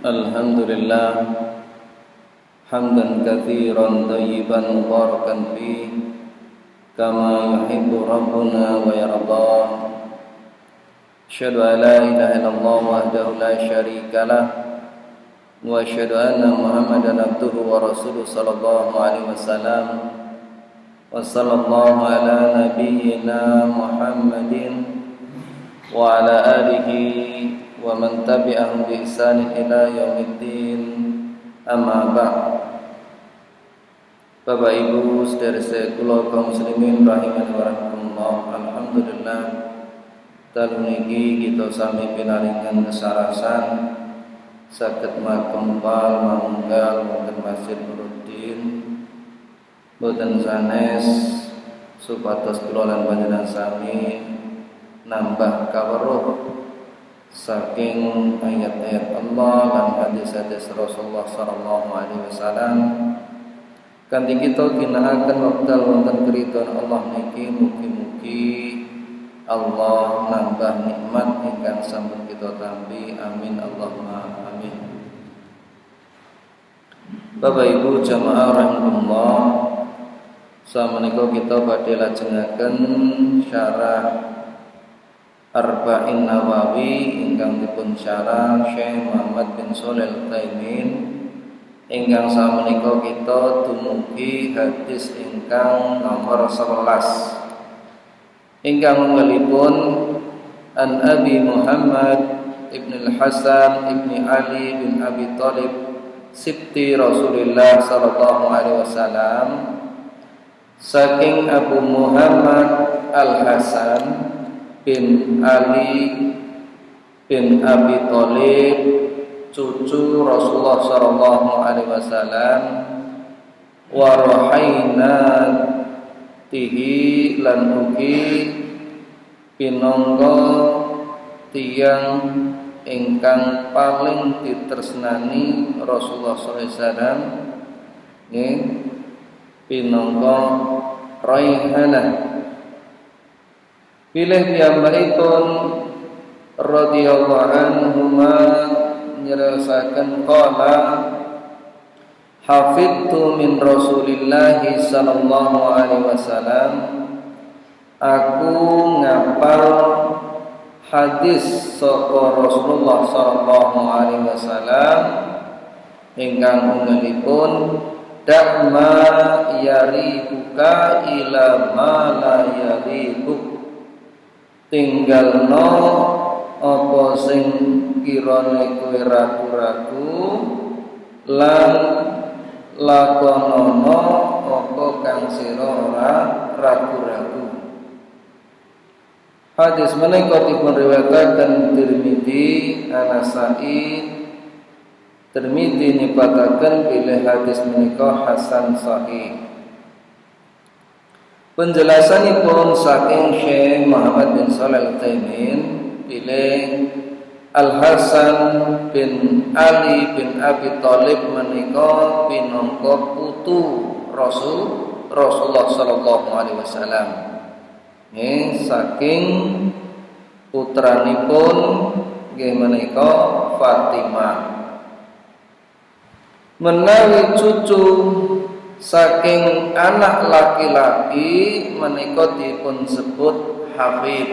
Alhamdulillah hamdan katsiran thayyiban mubarakan fi kama yuhibbu rabbuna wa yarda. Asyhadu an la ilaha illallah wahdahu la syarika lah wa asyhadu anna Muhammadan abduhu wa rasuluhu sallallahu alaihi wasallam wa sallallahu ala nabiyyina Muhammadin wa ala alihi wa man tabi'ahum bi ihsanin ila yaumiddin. Amma ba'd. Bapak Ibu saudara-saudara kula kaum muslimin rahimani wa rahimakumullah. Alhamdulillah dalu niki kita sami pinaringan kesarasan saged makempal manunggal wonten Masjid Nuruddin boten sanes supados kula lan panjenengan sami nambah kaweruh saking ayat-ayat Allah dan hadis-hadis Rasulullah sallallahu alaihi wasallam kanthi kita ginakaken wekdal wonten keridhaan Allah niki mugi-mugi Allah nambah nikmat ingkang sampun kita tampi. Amin Allahumma amin. Bapak Ibu jamaah rahimakumullah, sameneika kita badhe lajengaken syarah Arba'in Nawawi ingkang dipun syarah Syekh Muhammad bin Shalih Al-Utsaimin ingkang sameneika kita dumugi hadis ingkang nomor 11 ingkang ngalipun an Abi Muhammad Ibn Al-Hasan Ibn Ali bin Abi Thalib sibti Rasulullah sallallahu alaihi wasallam, saking Abu Muhammad Al-Hasan bin Ali bin Abi Thalib cucu Rasulullah sallallahu alaihi wasallam wa rahainatihi lan ugi pinangka tiyang ingkang paling ditresnani Rasulullah sallallahu alaihi wasallam nggih pinangka raihanah. Pilih piyambakipun radhiyallahu anhuma nyerasaken qala hafidtu min Rasulillah sallallahu alaihi wasallam, aku ngapal hadis saka Rasulullah sallallahu alaihi wasallam ingkang unggalipun dakma yaribuka ila ma la yaribuk, tinggalno apa sing kirane kowe ragu-ragu lan lakonono apa kang sira ora ragu-ragu. Hadis menika dipun riwayataken Tirmidzi, An-Nasa'i. Tirmidzi nyebataken bilih hadis menika hasan sahih. Penjelasanipun saking Syekh Muhammad bin Shalih Al-Utsaimin bilih Al-Hasan bin Ali bin Abi Thalib menika pinangka putu Rasulullah sallallahu alaihi wasallam. Nggih saking putranipun nggih menika Fatimah. Menawi cucu saking anak laki-laki menika dipun sebut Habib.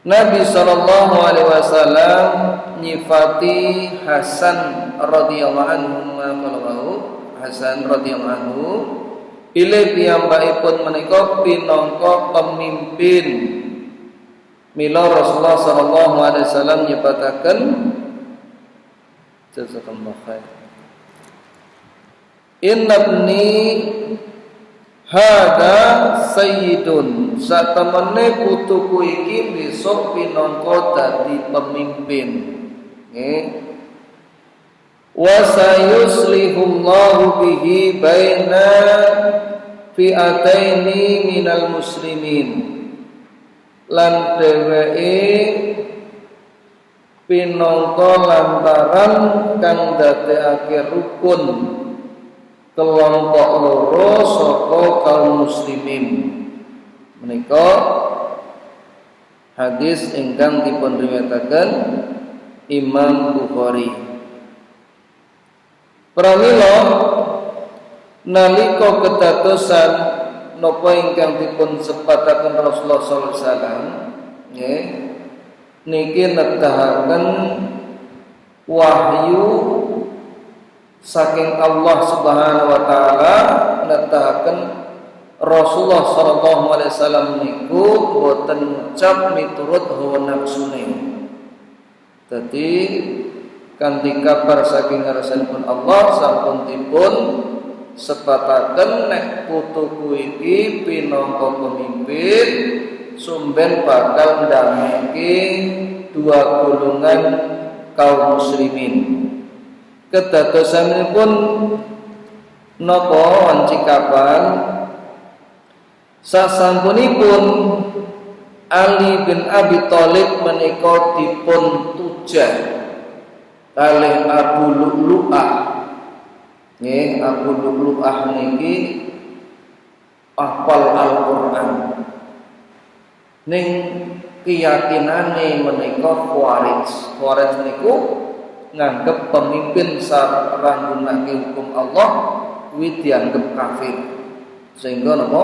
Nabi sallallahu alaihi wasallam nyifati Hasan radhiyallahu anhu, Hasan radhiyallahu anhu pilih piyambakipun menika pinangka pemimpin. Mila Rasulullah sallallahu alaihi wasallam nyebataken jazakallahu khair, inna ibni hada sayyidun, satemene putuku iki besok pinangka dadi pemimpin. Nggih. Wa sayuslihullahu bihi baina fi'ataini minal muslimin, lan dheweke pinangka lantaran kang dadekake rukun kelompok loro saka kaum muslimin. Menika hadis ingkang dipun riwayataken Imam Bukhari. Pramila nalika kedadosan napa ingkang dipun sebataken Rasulullah sallallahu alaihi wasallam nggih niki nedahaken wahyu saking Allah Subhanahu wa taala, nedahaken Rasulullah sallallahu alaihi wasallam niku boten ngucap miturut hawa nafsune. Dadi kanthi kabar saking ngarsanipun Allah sampun dipun sebataken nek putuku iki pinangka pemimpin sumben bakal ndameke dua golongan kaum muslimin. Kedadosanipun napa wanci kapan sasampunipun Ali bin Abi Thalib menika dipun tujah kalih Abu Lu'lu'ah. Nggih, Abu Lu'lu'ah niki hafal Al-Qur'an. Ning keyakinane menika Khawarij. Khawarij niku nganggep pemimpin saranggunake hukum Allah kuwi dianggep kafir. Sehingga napa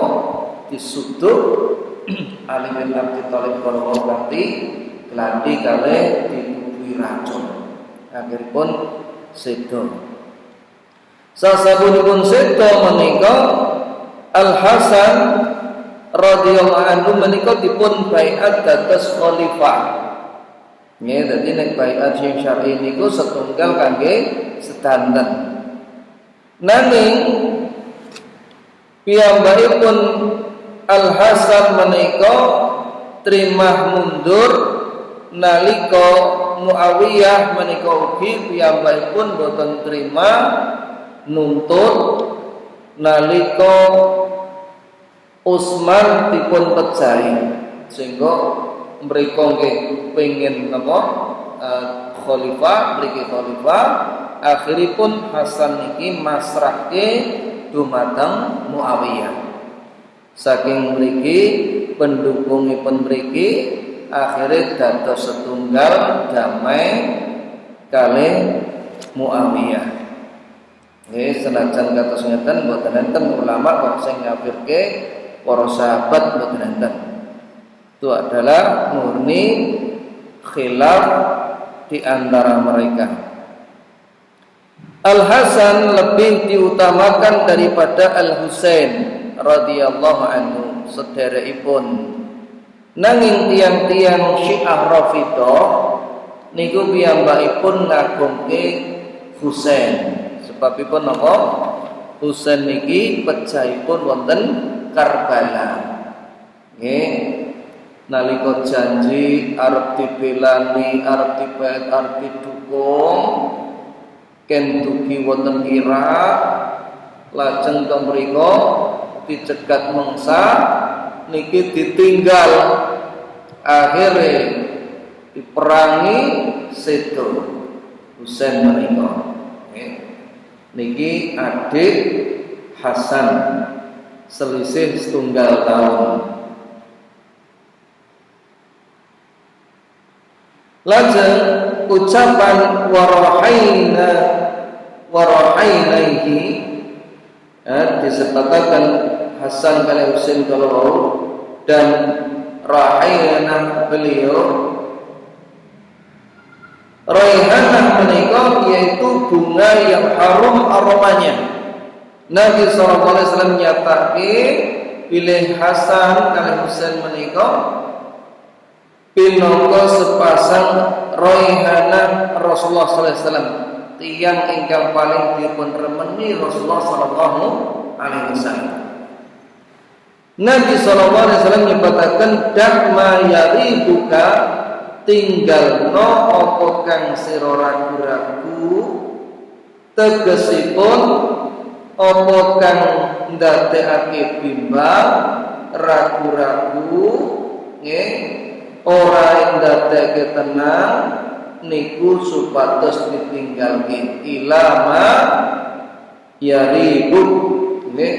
disuduk Ali bin Abi Thalib kala ganti gladi kalih dituduhi racun. Akhiripun sedo. Sasampunipun sedo menika Al Hasan radhiyallahu anhu menika dipun baiat dados khalifah. Nggih, dadi nek baiat sing syar'i niku setunggal kangge sedanten. Nanging piyambakipun Al Hasan menika trimah mundur nalika Muawiyah menika ugi piyambakipun boten trima nuntut nalika Utsman dipun pejahi sehingga mriko nggih pengin napa khalifah mriki khalifah akhiripun Hasan niki masrahke dumateng Muawiyah. Saking mriki pendukungipun mriki akhire dados setunggal damai kalih Muawiyah. Nggih senajan kados ngeten boten enten ulama kok sing ngafirke para sahabat boten enten. Itu adalah murni khilaf di antara mereka. Al Hasan lebih diutamakan daripada Al Husain radhiyallahu anhu sederekipun. Nanging tiang-tiang Syiah Rafidhah niku piyambakipun ngagungke Husain. Sebabipun napa? Husain niki pejahipun wonten Karbala. Nggih, nalika janji arep dibelani, arep dibait, arep didukung ken dugi wonten Irak, lajeng teng mriku dicegat mangsa niki ditinggal, akhire diperangi sedo Husain menika. Niki adik Hasan selisih setunggal tahun. Lajeng ucapan warahainaihi disebutkan Hasan kali Husain kalau dan rahainah beliau. Raihanah menika yaitu bunga yang harum aromanya. Nabi SAW nyatake pilih Hasan kali Husain menika pinangka sepasang raihanah Rasulullah SAW, tiyang ingkang paling dipun remeni Rasulullah SAW. Nabi SAW nyebataken dakma yaribuka tinggalno apa kang sira ragu-ragu tegesipun apa kang ndadekake bimbang ragu-ragu nggih ora ndadekake tenang niku supados ditinggalke ilama yaribuk nggih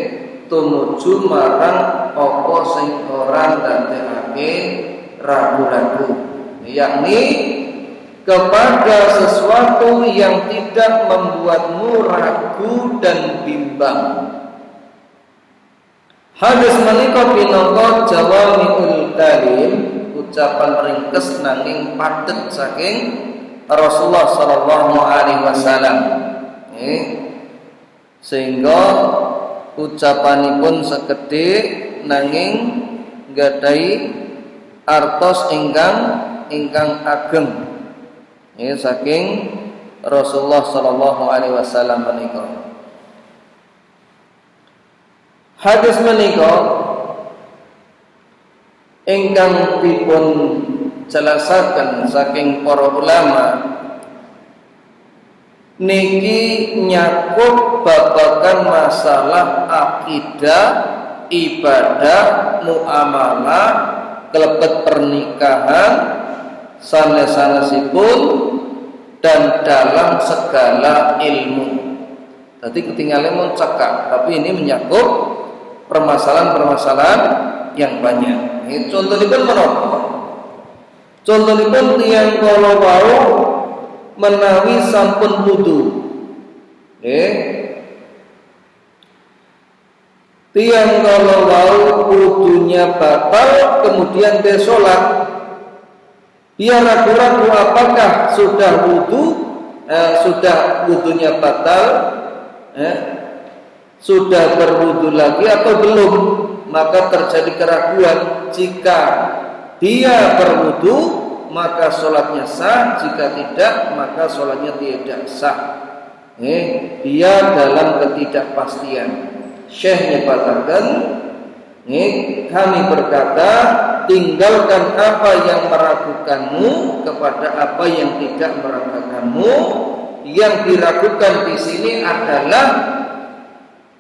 tumuju marang apa sing ora ndadekake ragu-ragu, yakni kepada sesuatu yang tidak membuatmu ragu dan bimbang. Hadis menika pinangka jawami'ul kalim, ucapan ringkes nanging padet saking Rasulullah sallallahu alaihi wasallam. Sehingga ucapanipun sekedhik nanging gadhahi artos ingkang ageng. Saking Rasulullah sallallahu alaihi wasallam menika. Hadis menika ingkang dipun jelasaken saking para ulama niki nyakup babagan masalah akidah, ibadah, muamalah, kelebet pernikahan, sanes-sanesipun dan dalam segala ilmu. Tadi ketinggalan mau cekak, tapi ini menyakup permasalahan-permasalahan yang banyak. Ini contohipun menapa? Contohipun tiyang kala wau menawi sampun wudu. Tiyang kala wau wudunya batal kemudian dia sholat. Dia ragu-ragu apakah sudah wudunya batal, sudah berwudu lagi atau belum, maka terjadi keraguan. Jika dia berwudu maka sholatnya sah, jika tidak maka sholatnya tidak sah. Dia dalam ketidakpastian. Syekh nyebataken, kami berkata, tinggalkan apa yang meragukanmu kepada apa yang tidak meragukanmu. Yang diragukan di sini adalah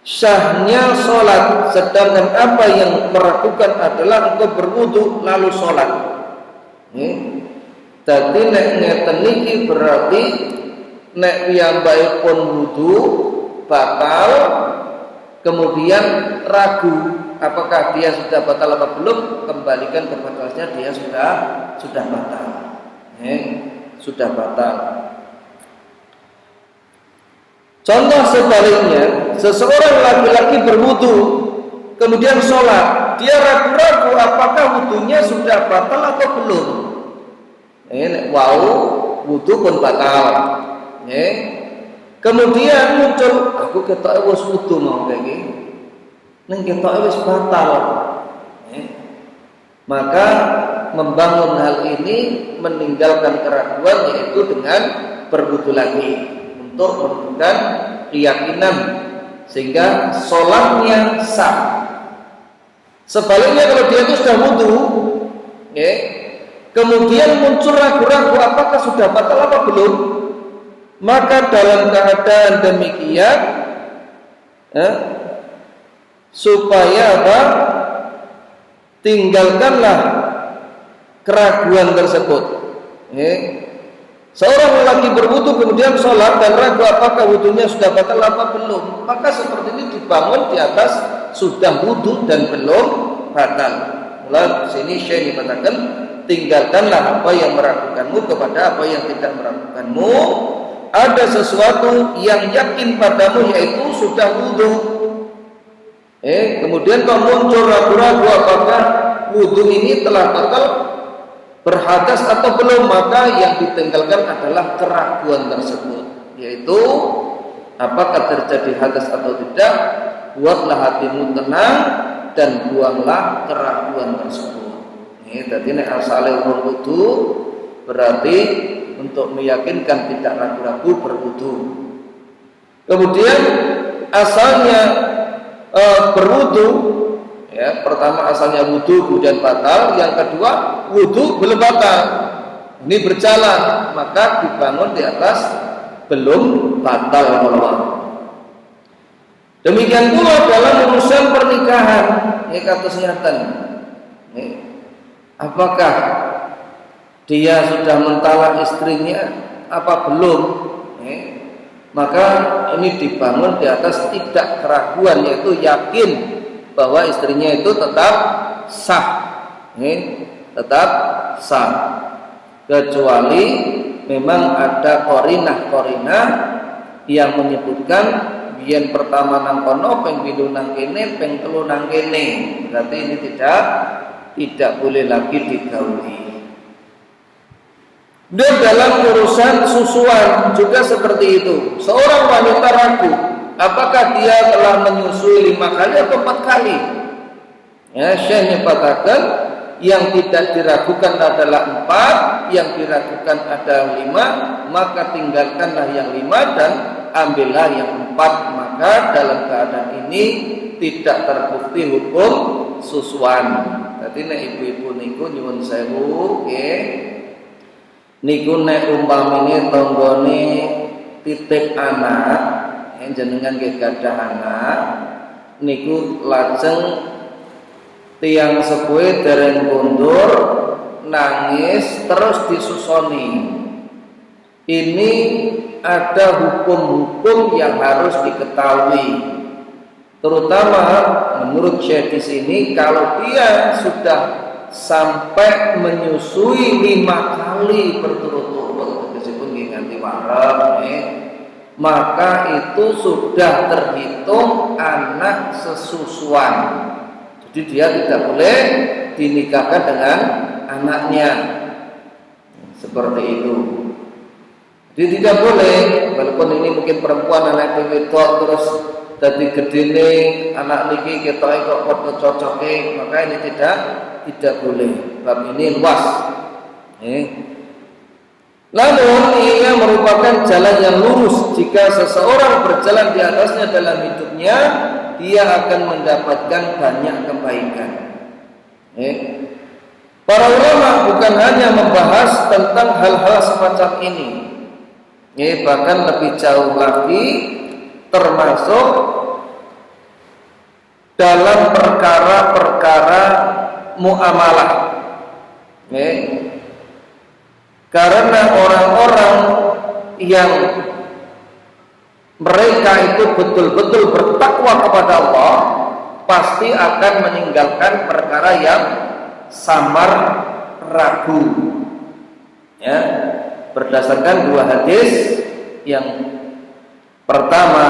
syahnya sholat, sedangkan apa yang meragukan adalah engkau berwudu lalu sholat. Jadi nek ngeten niki berarti nek piyambakipun wudu batal kemudian ragu apakah dia sudah batal atau belum, kembalikan ke batalnya, dia sudah batal. Sudah batal. Contoh sebaliknya, seseorang laki-laki berwudu kemudian sholat, dia ragu-ragu apakah wudunya sudah batal atau belum. Wudu pun batal. Kemudian muncul, aku ketoke wis wudu mau kayak gini, neng ketoke wis batal. Maka membangun hal ini meninggalkan keraguan, yaitu dengan berwudu lagi untuk menunjukkan keyakinan sehingga sholatnya sah. Sebaliknya kalau dia itu sudah wudu, kemudian muncul ragu-ragu apakah sudah batal apa belum, maka dalam keadaan demikian supaya apa? Tinggalkanlah keraguan tersebut. Seorang lelaki berwudu kemudian sholat dan ragu apakah wudunya sudah batal apa belum, maka seperti ini dibangun di atas sudah wudu dan belum batal. Mulai sini Syekh mengatakan, tinggalkanlah apa yang meragukanmu kepada apa yang tidak meragukanmu. Ada sesuatu yang yakin padamu yaitu sudah wudu. Kemudian kau muncul ragu-ragu apakah wudu ini telah batal, berhadas atau belum, maka yang ditinggalkan adalah keraguan tersebut, yaitu apakah terjadi hadas atau tidak. Buatlah hatimu tenang dan buanglah keraguan tersebut. Jadi nek asale urung wudu berarti untuk meyakinkan tidak ragu-ragu berwudu. Kemudian asalnya berwudu, pertama asalnya wudu kemudian batal, yang kedua wudu belum batal, ini berjalan, maka dibangun di atas belum batal. Demikian pula dalam urusan pernikahan, kados ngeten, apakah dia sudah mentalak istrinya apa belum, maka ini dibangun di atas tidak keraguan, yaitu yakin bahwa istrinya itu tetap sah, tetap sah, kecuali memang ada korinah yang menyebutkan biyen pertama nang kono, ping pindho nang kene, ping telu nang kene. Berarti ini tidak boleh lagi digauli. Dan dalam urusan susuan juga seperti itu. Seorang wanita ragu apakah dia telah menyusui 5 kali atau 4 kali. Ya, Syekh nyebatakan yang tidak diragukan adalah 4, yang diragukan adalah 5, maka tinggalkanlah yang 5 dan ambillah yang 4. Maka dalam keadaan ini tidak terbukti hukum susuan. Jadi nek ibu-ibu niku nyuwun sewu, nggih. Niku nek umpamine tanggane titip anak, jenengan nggih gadah anak, niku lajeng tiang sepuhe dereng kondur nangis terus disusoni. Ini ada hukum-hukum yang harus diketahui. Terutama menurut Syekh di sini, kalau dia sudah sampai menyusui 5 kali berturut-turut, meskipun nganti warep, maka itu sudah terhitung anak sesusuan. Jadi dia tidak boleh dinikahkan dengan anaknya, seperti itu. Jadi tidak boleh, walaupun ini mungkin perempuan anak wedok terus dadi gedene anak niki ketoke kok padha cocoke, maka ini tidak boleh. Bab ini luas. Namun ia merupakan jalan yang lurus. Jika seseorang berjalan di atasnya dalam hidupnya, dia akan mendapatkan banyak kebaikan. Para ulama bukan hanya membahas tentang hal-hal semacam ini, bahkan lebih jauh lagi, termasuk dalam perkara-perkara muamalah. Karena orang-orang yang mereka itu betul-betul bertakwa kepada Allah, pasti akan meninggalkan perkara yang samar ragu. Ya, berdasarkan 2 hadis. Yang pertama,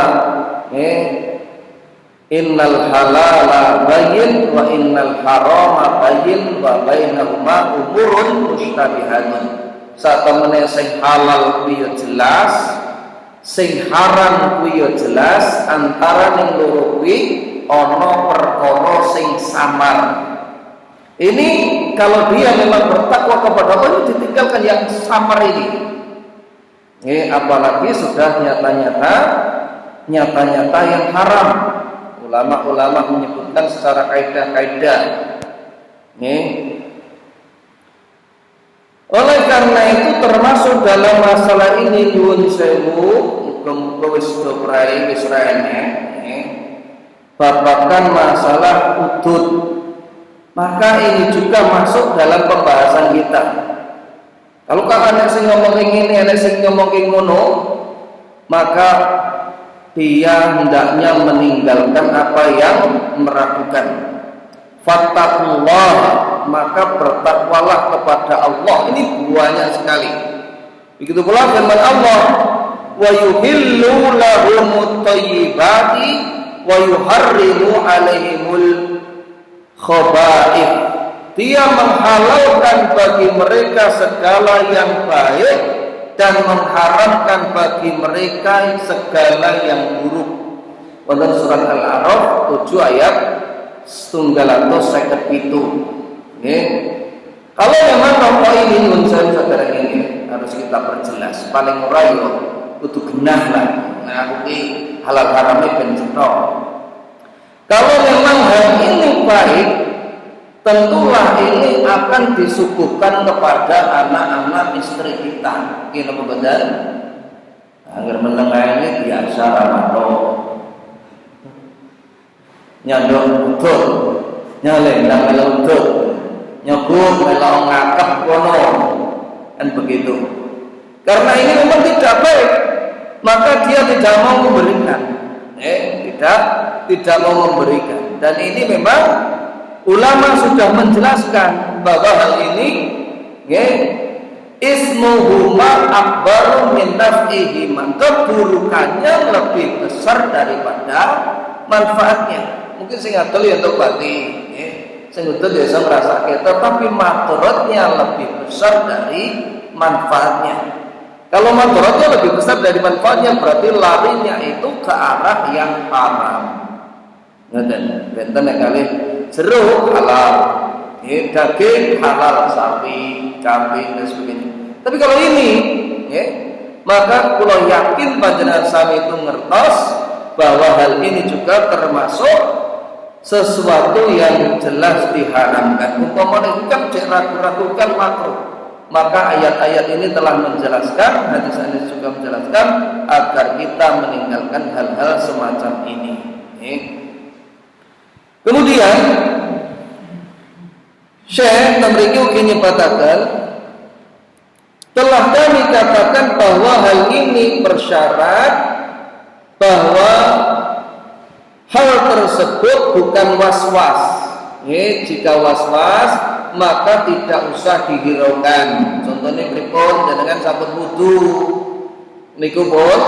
innal halala bayyin wa innal harama bayyin wa bainahuma umurun mushtabihatun. Satemene sing halal kuwi ya jelas, sing haram kuwi ya jelas, antara ning loro kuwi ana perkara sing samar. Ini kalau dia memang bertakwa kepada Allah, ditinggalkan yang samar ini. Apalagi sudah nyata-nyata yang haram. Ulama-ulama menyebutkan secara kaidah-kaidah. Oleh karena itu termasuk dalam masalah ini nyuwun sewu, muga-muga wis do prai wis rene, babakan masalah udud. Maka ini juga masuk dalam pembahasan kita. Kalau ada sing ngomong ini, ada sing ngomong ngono, maka dia hendaknya meninggalkan apa yang meragukan. Fattaqullah, maka bertakwalah kepada Allah. Ini banyak sekali. Begitu pula firman Allah, wa yuhillu lahumut thayyibati wa yuharrimu alaihimul khaba'ith. Dia menghalalkan bagi mereka segala yang baik dan mengharamkan bagi mereka segala yang buruk. Wonten surat Al-A'raf 7 ayat 157. Kalau memang nopo ini saudara ini harus kita perjelas. Paling ora yo kudu genah lah. Nah, iki halal harame ben cetha. Kalau memang hal ini baik, tentulah ini akan disuguhkan kepada anak-anak istri kita. Ini apa benar? Agar menengahnya biasa ramadan. Nyandong udut, nyalendang melu udut, nyebut melu ngakep kono, kan begitu. Karena ini memang tidak baik, maka dia tidak mau memberikan, tidak mau memberikan. Dan ini memang ulama sudah menjelaskan bahwa hal ini, ismuhuma akbaru min naf'ihima, keburukannya lebih besar daripada manfaatnya. Mungkin sing ngadol ya untuk bati, sing ngudul ya iso ngrasake, tetapi madharatnya lebih besar dari manfaatnya. Kalau madharatnya lebih besar dari manfaatnya, berarti larinya itu ke arah yang haram. Ngoten, benten nek kalih jeruk halal, daging halal, sapi, kambing dan sebagainya. Tapi kalau ini, maka kula yakin panjenengan sami itu ngertos bahwa hal ini juga termasuk sesuatu yang jelas diharamkan. Umpamanya kan cek ragu-ragu kan makruh, maka ayat-ayat ini telah menjelaskan, hadis-hadis juga menjelaskan agar kita meninggalkan hal-hal semacam ini. Kemudian Syekh memiliki ini katakan, telah kami katakan bahwa hal ini bersyarat bahwa hal tersebut bukan was-was. Jika was-was maka tidak usah dihiraukan. Contohnya pripun jenengan sampun wudu niku pun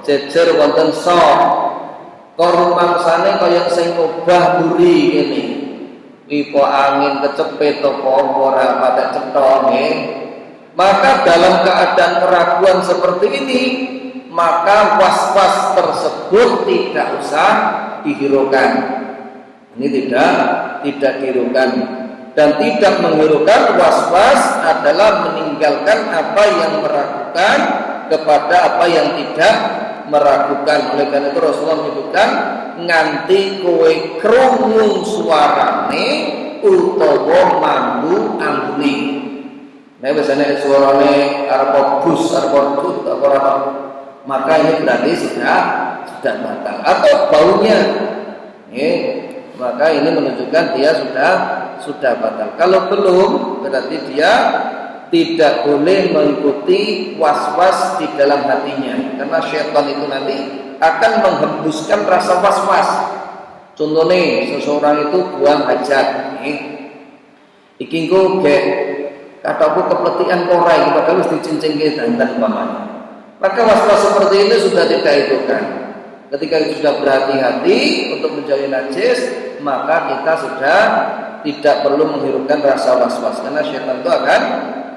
jejer wonten sok kor mangsane kaya sing obah buri ngene. Pipo angin kecepet apa ora patek cetha nggih. Maka dalam keadaan keraguan seperti ini, maka was-was tersebut tidak usah dihiraukan. Ini tidak dihiraukan. Dan tidak menghiraukan was-was adalah meninggalkan apa yang meragukan kepada apa yang tidak meragukan. Oleh karena itu Rasulullah menyebutkan nganti kowe krungu suarane utawa mambu ambune. Nah biasanya suarane arep bus, arep tut apa, maka ini berarti sudah batal. Atau baunya, maka ini menunjukkan dia sudah batal. Kalau belum, berarti dia tidak boleh mengikuti was-was di dalam hatinya, karena syaitan itu nanti akan menghembuskan rasa was-was. Contohnya seseorang itu buang hajat, iki engko gek kataku kepletikan korai, padahal harus dicincin dandan umpamanya. Maka was-was seperti ini sudah tidak dihiraukan. Ketika sudah berhati-hati untuk menjauhi najis, maka kita sudah tidak perlu menghiraukan rasa was-was, karena syaitan itu akan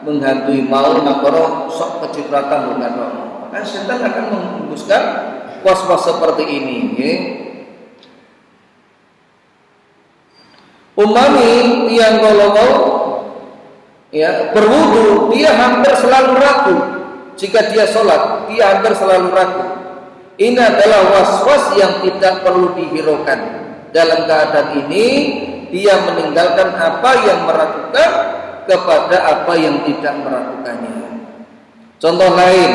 menghantui mau nakoro sok kecipratan bukan roh. Maka syaitan akan menghembuskan was-was seperti ini. Umami yang kalau mau berwudu, dia hampir selalu ragu. Jika dia sholat, dia hampir selalu ragu. Ini adalah was-was yang tidak perlu dihiraukan. Dalam keadaan ini, dia meninggalkan apa yang meragukan kepada apa yang tidak meragukannya. Contoh lain,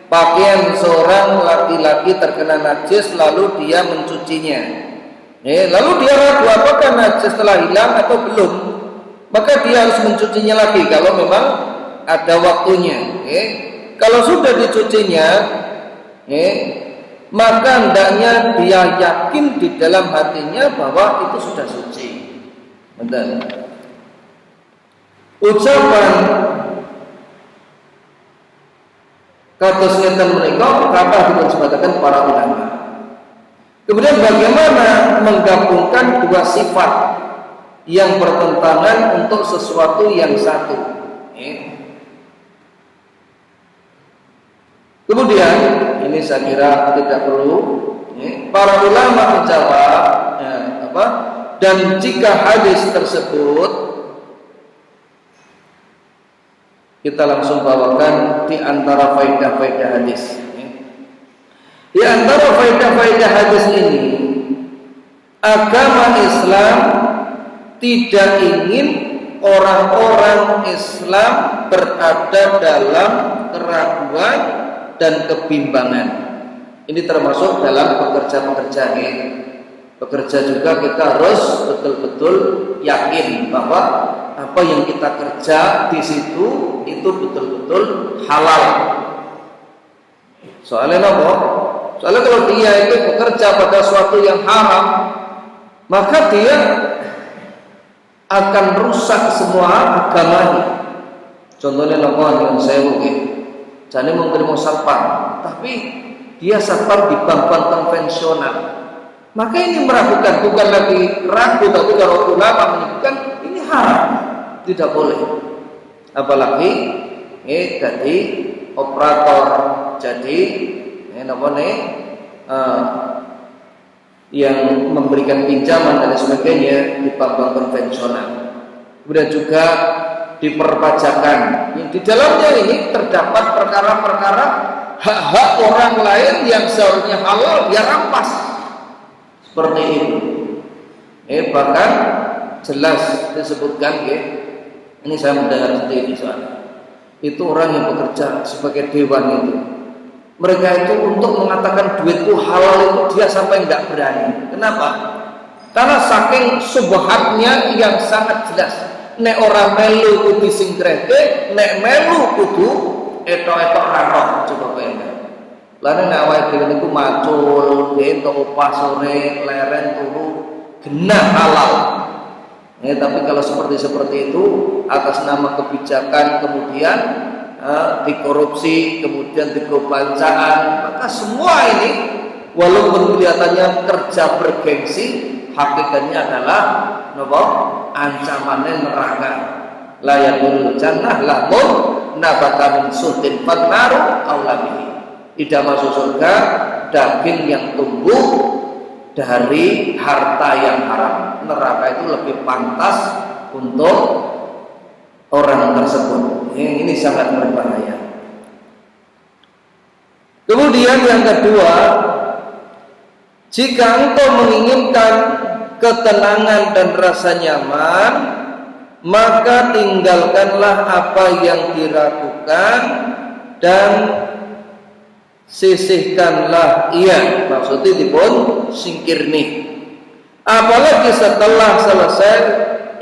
pakaian seorang laki-laki terkena najis lalu dia mencucinya. Lalu dia ragu apakah najis telah hilang atau belum. Maka dia harus mencucinya lagi kalau memang ada waktunya. Kalau sudah dicucinya, maka hendaknya dia yakin di dalam hatinya bahwa itu sudah suci. Benar. Ucapan kados ngeten menika kathah disebutkan para ulama. Kemudian bagaimana menggabungkan dua sifat yang bertentangan untuk sesuatu yang satu. Kemudian ini saya kira tidak perlu. Para ulama menjawab, dan jika hadis tersebut kita langsung bawakan di antara faedah-faedah hadis. Di antara faedah-faedah hadis ini, agama Islam tidak ingin orang-orang Islam berada dalam keraguan dan kebimbangan. Ini termasuk dalam pekerja-pekerja ini. Bekerja juga kita harus betul-betul yakin bahwa apa yang kita kerja di situ itu betul-betul halal. Soalnya apa? Soalnya kalau dia itu bekerja pada suatu yang haram, maka dia akan rusak semua agamanya. Contohnya nopo dengan sewu nggih. Jane mung trimo satpam, tapi dia satpam di bank-bank konvensional. Maka ini meragukan, bukan lagi ragu, tapi kalau ulama menyebutkan ini haram, tidak boleh. Apalagi jadi operator, jadi yang memberikan pinjaman dan sebagainya di bank-bank konvensional. Kemudian juga di perpajakan, yang di dalamnya ini terdapat perkara-perkara hak-hak orang lain yang seharusnya halal dia rampas, seperti itu. Bahkan jelas disebutkan, ini saya mendengar sendiri soalnya, itu orang yang bekerja sebagai dewan itu, mereka itu untuk mengatakan duitku halal itu dia sampai nggak berani. Kenapa? Karena saking subhatnya yang sangat jelas. Nek orang melu kudu sing greke, nek melu kudu etok-etok raro. Coba bayangkan. Lalu nek awake dhewe niku macul, entuk upah sore, leren turu, genah halal. Tapi kalau seperti itu atas nama kebijakan kemudian dikorupsi, kemudian dikobancaan, maka semua ini walaupun kelihatannya kerja bergengsi, hakikatnya adalah ancamannya neraka. La yadkhulul jannah lamun nabata min sultin fannaru aula bihi. Tidak masuk surga daging yang tumbuh dari harta yang haram. Neraka itu lebih pantas untuk orang tersebut. Ini sangat berbahaya. Kemudian yang kedua, jika engkau menginginkan ketenangan dan rasa nyaman, maka tinggalkanlah apa yang diragukan dan sisihkanlah ia. Maksudnya dipun singkirni. Apalagi setelah selesai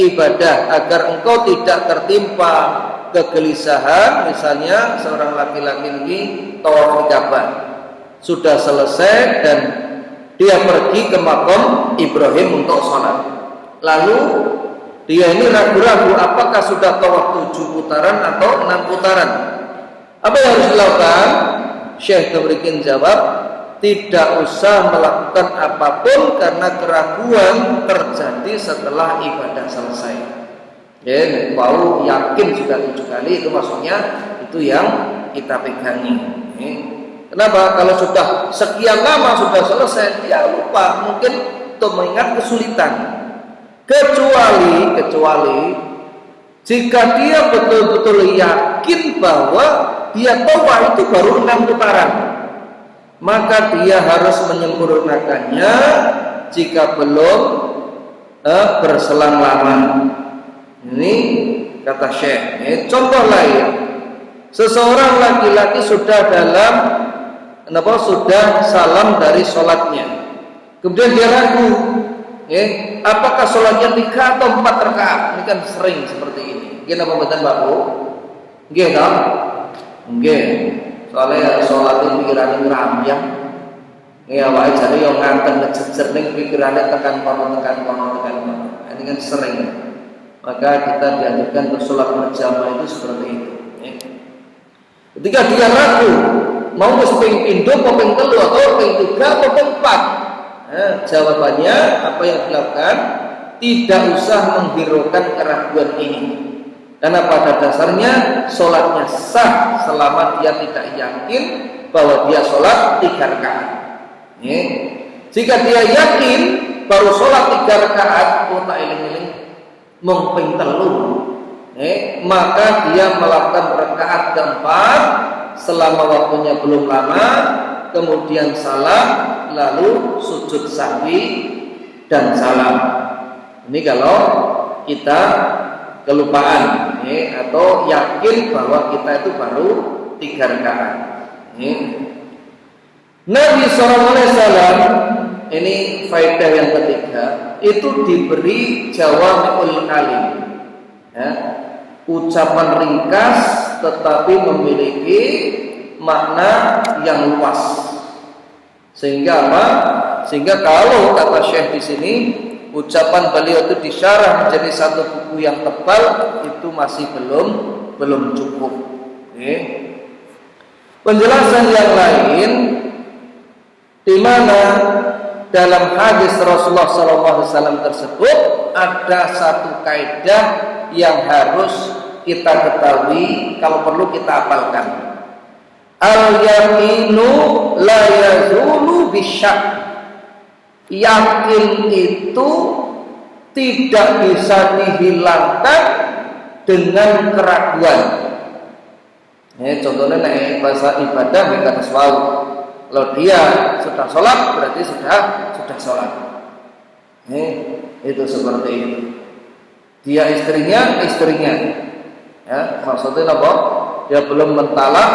ibadah, agar engkau tidak tertimpa kegelisahan. Misalnya seorang laki-laki ini tawaf di Ka'bah sudah selesai dan dia pergi ke makam Ibrahim untuk sholat, lalu dia ini ragu-ragu apakah sudah tawaf 7 putaran atau 6 putaran. Apa yang harus dilakukan? Syekh memberikan jawab, tidak usah melakukan apapun karena keraguan terjadi setelah ibadah selesai. Mau yakin sudah 7 kali, itu maksudnya itu yang kita pegangi. Kenapa? Kalau sudah sekian lama sudah selesai, dia lupa, mungkin untuk mengingat kesulitan. Kecuali jika dia betul-betul yakin bahwa dia tawaf itu baru 6 putaran, maka dia harus menyempurnakannya jika belum berselang lama. Ini kata Syekh. Contoh lain, seseorang laki-laki sudah sudah salam dari sholatnya, kemudian dia ragu, apakah sholatnya 3 atau 4 rakaat. Ini kan sering seperti ini. Gimana pembetan Bapak? Gimana? Soalnya sholatnya pikirannya ngerambyang. Wae jare yo nganten ngejejer ning pikirannya tekan kono. Ini kan sering. Maka kita dianjurkan untuk sholat berjamaah itu seperti itu. Ketika dia ragu, mau ping pindho apa ping 3 atau ping 3 atau ping 4, jawabannya apa yang dilakukan? Tidak usah menghiraukan keraguan ini, karena pada dasarnya sholatnya sah selama dia tidak yakin bahwa dia sholat 3 rakaat. Jika dia yakin baru sholat 3 rakaat, tak eling-eling mung ping 3, maka dia melakukan rakaat keempat selama waktunya belum lama, kemudian salam, lalu sujud sahwi dan salam. Ini kalau kita kelupaan, atau yakin bahwa kita itu baru 3 rakaat. Nabi SAW, ini faedah yang ketiga, itu diberi jawami'ul kalim, ucapan ringkas tetapi memiliki makna yang luas. Sehingga apa? Sehingga kalau kata Syekh di sini, ucapan beliau itu disyarah menjadi satu buku yang tebal, itu masih belum belum cukup. Penjelasan yang lain di mana dalam hadis Rasulullah SAW tersebut ada satu kaidah yang harus kita ketahui, kalau perlu kita hafalkan. Al-yaqinu la yazulu bisyak. Yakin itu tidak bisa dihilangkan dengan keraguan. Contohnya bahasa ibadah mereka tasawuf. Kalau dia sudah sholat berarti sudah sholat. Itu seperti itu. Dia istrinya. Ya, maksudnya apa? Dia belum mentalak,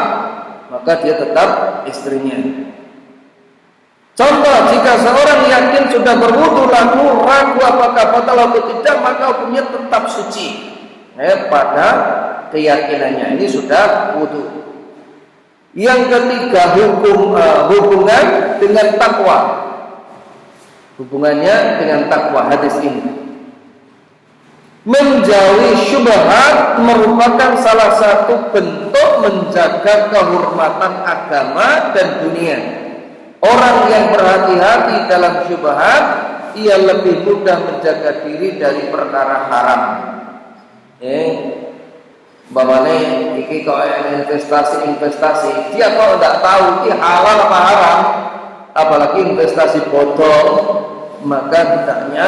maka dia tetap istrinya. Contoh, jika seorang yakin sudah berwudu lalu ragu apakah batal atau tidak, maka hukumnya tetap suci. Pada keyakinannya ini sudah wudu. Yang ketiga, hubungan dengan takwa. Hubungannya dengan takwa hadis ini. Menjauhi syubhat merupakan salah satu bentuk menjaga kehormatan agama dan dunia. Orang yang berhati-hati dalam syubhat, ia lebih mudah menjaga diri dari perkara haram. Bapaknya iki kok investasi, dia kok tidak tahu ini halal apa haram, apalagi investasi bodong, maka hendaknya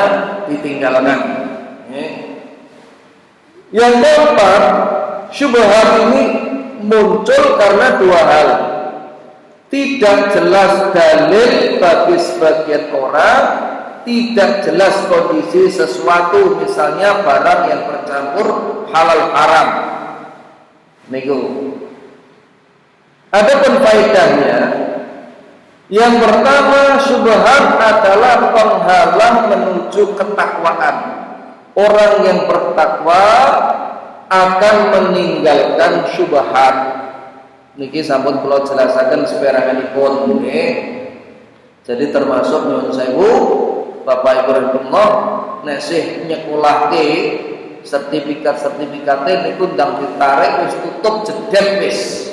ditinggalkan. Yang keempat, syubhat ini muncul karena dua hal. Tidak jelas dalil bagi sebagian orang, tidak jelas kondisi sesuatu, misalnya barang yang bercampur halal haram. Niku. Adapun faedahnya, yang pertama, syubhat adalah penghalang menuju ketakwaan. Orang yang bertakwa akan meninggalkan syubhat. Niki sampun kula jelasaken seperanganipun nggih. Jadi termasuk nyuwun sewu Bapak Ibu rahimahullah nek sih nyekolahke sertifikat-sertifikate niku ndang ditarik wis tutup jedel wis.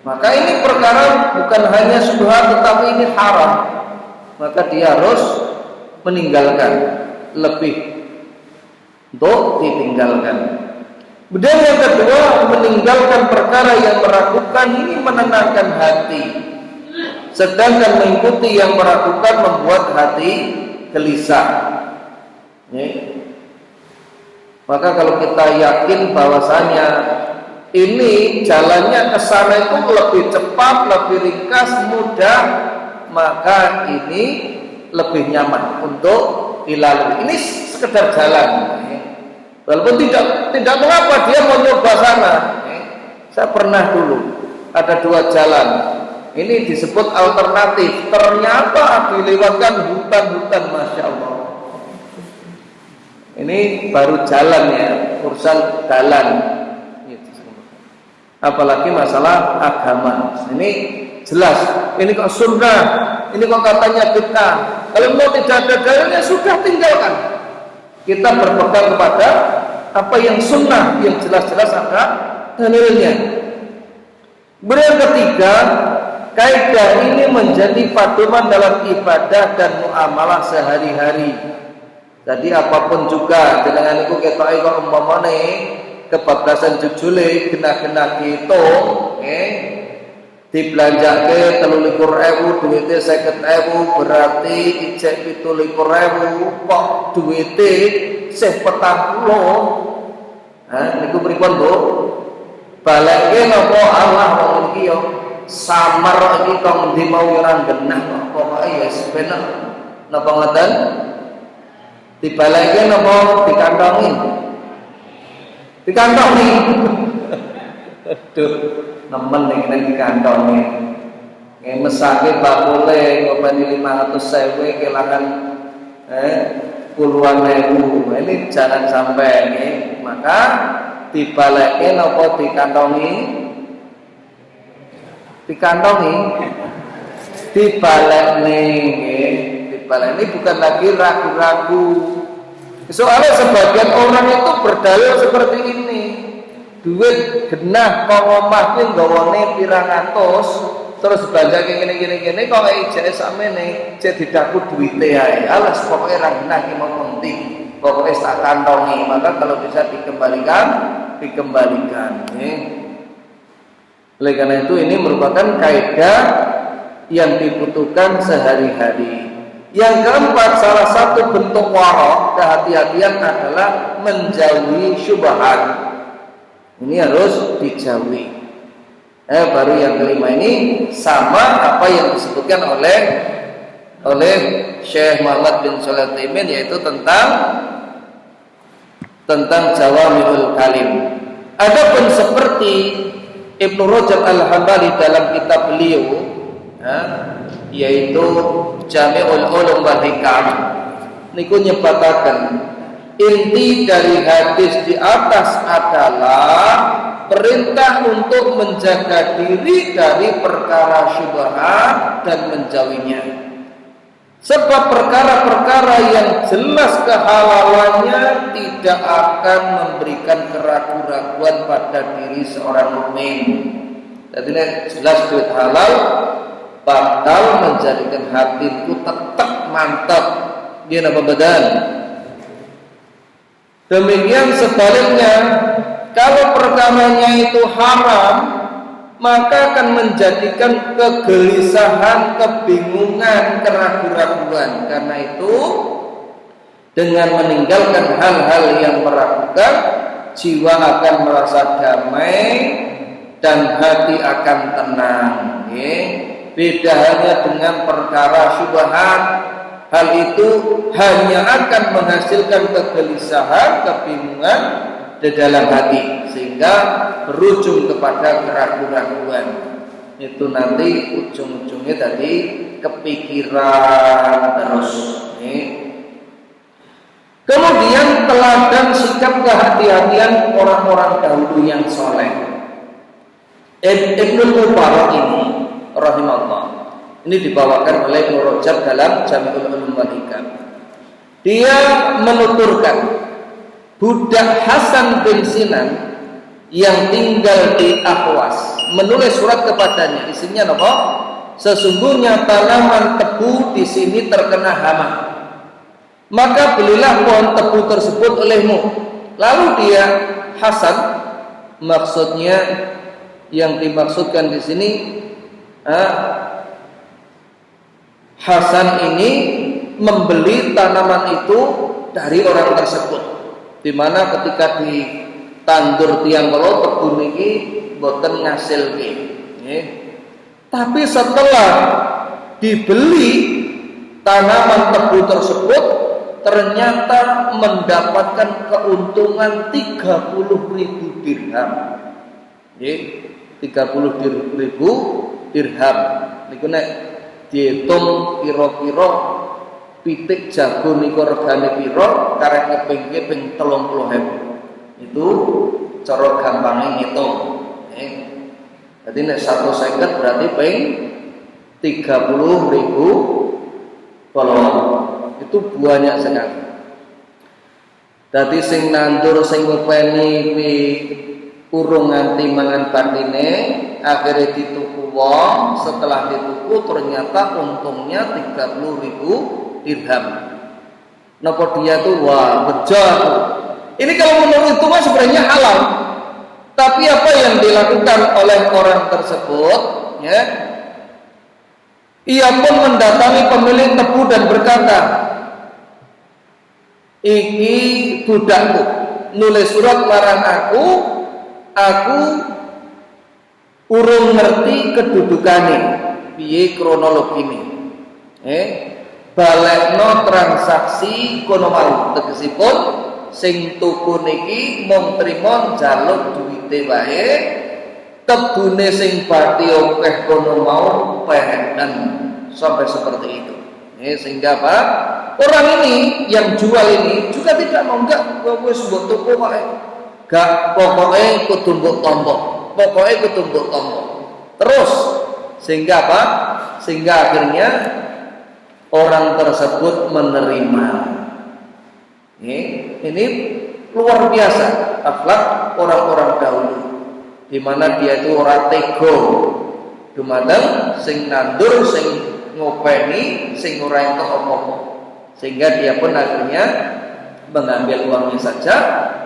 Maka ini perkara bukan hanya syubhat tetapi ini haram. Maka dia harus meninggalkan, lebih untuk ditinggalkan. Kemudian yang kedua, meninggalkan perkara yang meragukan ini menenangkan hati. Sedangkan mengikuti yang meragukan membuat hati gelisah. Maka kalau kita yakin bahwasanya ini jalannya ke sana itu lebih cepat, lebih ringkas, mudah, maka ini lebih nyaman untuk dilalui. Ini sekedar jalan. Walaupun tidak mengapa dia mau nyoba sana. Saya pernah dulu ada dua jalan. Ini disebut alternatif. Ternyata dilewatkan hutan-hutan, masya Allah. Ini baru jalan ya, urusan jalan. Apalagi masalah agama. Ini jelas. Ini kok sunnah. Ini kok katanya bid'ah. Kalau mau tidak ada dalilnya sudah tinggalkan. Kita berpegang kepada apa yang sunnah, yang jelas-jelas ada dalilnya. Kemudian ketiga, kaidah ini menjadi pedoman dalam ibadah dan muamalah sehari-hari. Jadi apapun juga jenengan iku ketoke kok umpamane kebablasan jujule genah-genah gitu, dibelanjake 23.000 duwite 50.000 berarti ijek 27.000 kok duwite sih 40. Niku pripun, Bu? Baleke napa Allah wong iki yo samar iki kok ndi mau ora genah kok pokoke ya sepenak. Napa ngoten? Dibaleke napa dikantongi? Dikantongi. Aduh, nemen ning dikantongi. Mesake bakule ngopeni 500.000 kelangan puluhan ribu. Ini jangan sampai nggih. Maka dibalekke napa dikantongi? Dikantongi. Dibalekne nggih. Dibalekne bukan lagi ragu-ragu. Soalnya sebagian orang itu berdalil seperti ini. duit genah kok omah ki nggawane pirang atus terus banjake ngene kok ijeke sakmene jek didaku duwite ae. Alas pokoke ra genah ki mau penting. Pokoke tak kantongi, maka kalau bisa dikembalikan. Oleh karena itu ini merupakan kaidah yang dibutuhkan sehari-hari. Yang keempat, salah satu bentuk wara, kehati-hatian adalah menjauhi syubhat. Ini harus dijauhi. Baru yang kelima ini sama apa yang disebutkan oleh Syekh Muhammad bin Shalih Al-Utsaimin, yaitu tentang Jawami'ul Kalim. Adapun seperti Ibnu Rajab Al-Hambali dalam kitab beliau, yaitu Jami'ul Ulum wal Hikam, niku nyebataken inti dari hadis di atas adalah perintah untuk menjaga diri dari perkara syubhat dan menjauhinya. Sebab perkara-perkara yang jelas kehalalannya tidak akan memberikan keraguan-raguan pada diri seorang mukmin. Jadi jelas duit halal bakal menjadikan hatiku tetap mantap. Dia apa badan. Demikian sebaliknya, kalau perkaranya itu haram, maka akan menjadikan kegelisahan, kebingungan, keraguan-raguan. Karena itu dengan meninggalkan hal-hal yang meragukan, jiwa akan merasa damai dan hati akan tenang. Beda hanya dengan perkara syubhat, hal itu hanya akan menghasilkan kegelisahan, kebingungan di dalam hati, sehingga berujung kepada keraguan-raguan. Itu nanti ujung-ujungnya tadi kepikiran terus. Kemudian teladan sikap kehati-hatian orang-orang dahulu yang soleh. Ibnu Mubarak ini rahimahullah, ini dibawakan oleh Ibnu Rajab dalam Jami'ul Ulum wal Hikam. Dia menuturkan budak Hasan bin Sinan yang tinggal di Ahwas menulis surat kepadanya, isinya apa? Sesungguhnya tanaman tebu di sini terkena hama, maka belilah pohon tebu tersebut olehmu. Lalu dia Hasan, maksudnya yang dimaksudkan di sini Hasan ini membeli tanaman itu dari orang tersebut, di mana ketika ditandur tiang kalau tebu niki boten ngasilke. Tapi setelah dibeli tanaman tebu tersebut ternyata mendapatkan keuntungan 30.000 dirham. 30.000 dirham. Niku nek diitung kira-kira pitik jago niku regane pira, karek ngepingke ping 30.000. Itu cara gampangnya ngitung. Jadi nek 150 berarti ping 30.000 kolom. Itu banyak sekali. Dadi sing nandur sing ngopeni kuwi urung nganti mangan batine, akhirnya dituku wong, setelah dituku ternyata untungnya 30.000 dirham. Napa dia tuh wah bejo. Ini kalau menurut itu mah sebenarnya halal. Tapi apa yang dilakukan oleh orang tersebut, ya? Ia pun mendatangi pemilik tebu dan berkata, "Iki budakku nulis surat marang aku urung ngerti kedudukane piye kronologine. Balekno transaksi kono mau, tegesipun sing tuku niki mung trima njaluk duwite wae, tebune sing bathi akeh kono mau peheken." Sampai seperti itu. Sehingga apa? Orang ini yang jual ini juga tidak mau, enggak wis mbok tuku wae. Gak, pokoknya kudu mbok tompo. Terus sehingga apa? Sehingga akhirnya orang tersebut menerima. Ini luar biasa akhlak orang-orang dahulu, di mana dia itu orang tego, dumadeng sing nandur, sing ngopeni, sing ora entuk apa-apa, sehingga dia pun akhirnya mengambil uangnya saja,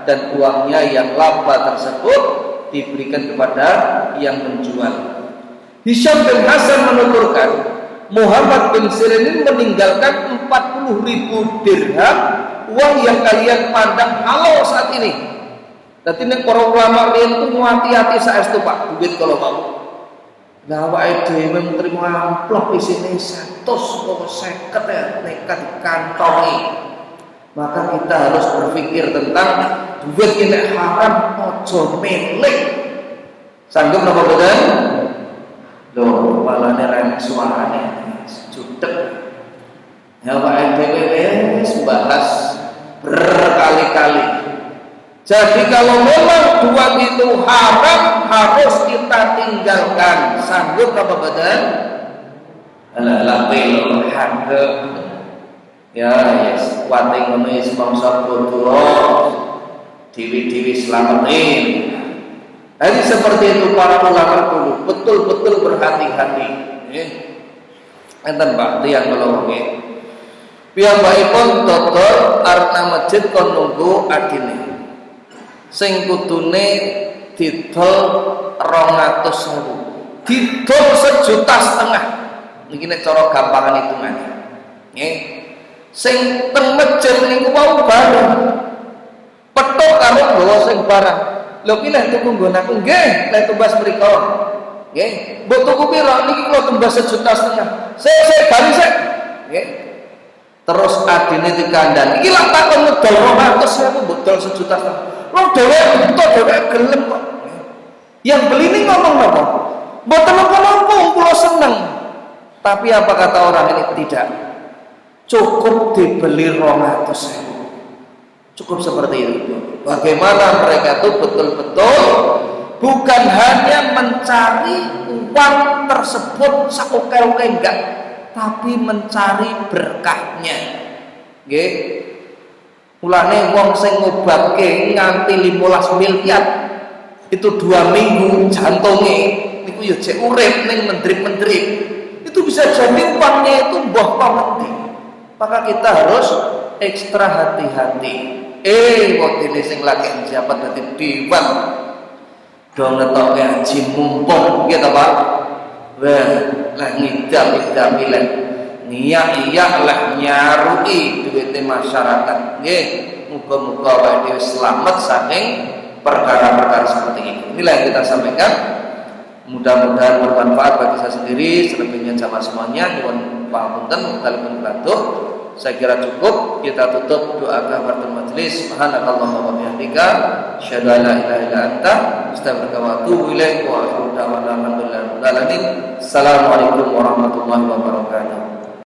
dan uangnya yang laba tersebut diberikan kepada yang menjual. Hisham bin Hasan menuturkan, Muhammad bin Sirin ini meninggalkan 40.000 dirham, uang yang kalian pandang halal saat ini. Jadi ini para ulama riyen itu hati-hati saestu Pak, duit kalau mau. Nah, awake dhewe menerima amplop isine 150 ya, nekat dikantongi. Maka kita harus berpikir tentang duit ini haram, ojo milik. Sanggup napa boten? Loh, malane renek suarane judek. Ya Pak dhewe wis bahas berkali-kali. Jadi kalau memang duit itu haram, harus kita tinggalkan. Sanggup napa boten? Lapil handep. Ya, yes, kuating ngono wis mangsa bodho. Dewi-dewi selamatin. Jadi seperti itu para ulama dulu betul-betul berhati-hati. Enten Pak tiyang kula nggih. Piyambakipun dodol arep masjid kon nunggu adine. Sing kudune didol 200.000. Didol 1,5 juta. Niki nek cara gampangan hitungan. Nggih. Sing teng masjid niku wau bareng. Petuk karo nggawa sing barang. Lho ki lek tuku nggon aku nggih, lek tumbas mriku. Nggih, mbok tuku pira? Niki kula tumbas 1,5 juta. Sik bali sik. Nggih. Terus adine dikandani. Iki lak takon ngedol 200.000 mbok dol 1,5 juta. Wong dhewe entuk dhewe gelem kok. Yang beli ini ngomong apa? Mboten napa-napa kula seneng. Tapi apa kata orang ini? Tidak. Cukup dibeli 200.000. Cukup seperti itu. Bagaimana mereka itu betul-betul bukan hanya mencari uang tersebut saoke-oke enggak, tapi mencari berkahnya. Nggih. Mulane wong sing ngobatke nganti 15 miliar itu 2 minggu jantunge niku ya jek urip ning mendrip-mendrip. Itu bisa jadi uangnya itu mbah pameti. Maka kita harus ekstra hati-hati. Waktu sing lagi jabat dadi dewan do ngetoke haji mumpung gitu Pak. Wah, lah ngidam-idam ilek niat lah nyarui duwite masyarakat. Nggih, muga-muga wae dhewe selamat saking perkara-perkara seperti ini. Inilah yang kita sampaikan. Mudah-mudahan bermanfaat bagi saya sendiri, selebihnya jamaah semuanya. Nyuwun pangapunten dalem batuk. Saya kira cukup. Kita tutup doa kafaratul majelis. Subhanakallahumma wa bihamdika asyhadu an la ilaha illa anta astaghfiruka wa atubu ilaik wa akhiru da'wana alhamdulillahi rabbil alamin. Assalamualaikum warahmatullahi wabarakatuh.